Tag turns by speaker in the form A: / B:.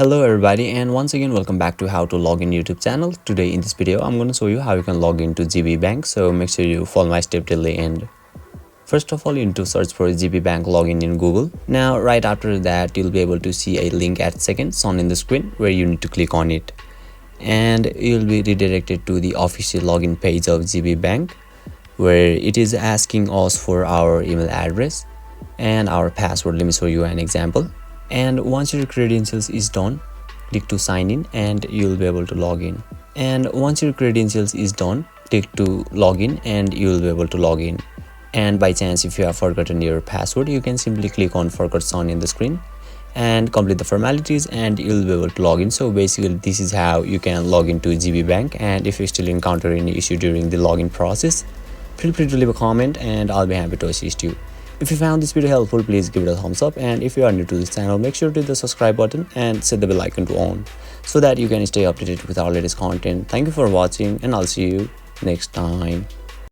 A: Hello everybody, and once again welcome back to How to Log in YouTube channel. Today in this video I'm going to show you how you can log into GB Bank, so make sure you follow my step till the end. First of all, you need to search for GB Bank login in Google. Now right after that you'll be able to see a link at seconds on in the screen where you need to click on it, and you'll be redirected to the official login page of GB Bank, where it is asking us for our email address and our password. Let me show you an example. And once your credentials is done, click to sign in and you'll be able to log in. And once your credentials is done, click to login and you'll be able to log in. And by chance if you have forgotten your password, you can simply click on forgot sign in the screen and complete the formalities and you'll be able to log in. So basically this is how you can log into GB Bank. And if you still encounter any issue during the login process, feel free to leave a comment and I'll be happy to assist you. If you found this video helpful, please give it a thumbs up, and if you are new to this channel, make sure to hit the subscribe button and set the bell icon to on so that you can stay updated with our latest content. Thank you for watching and I'll see you next time.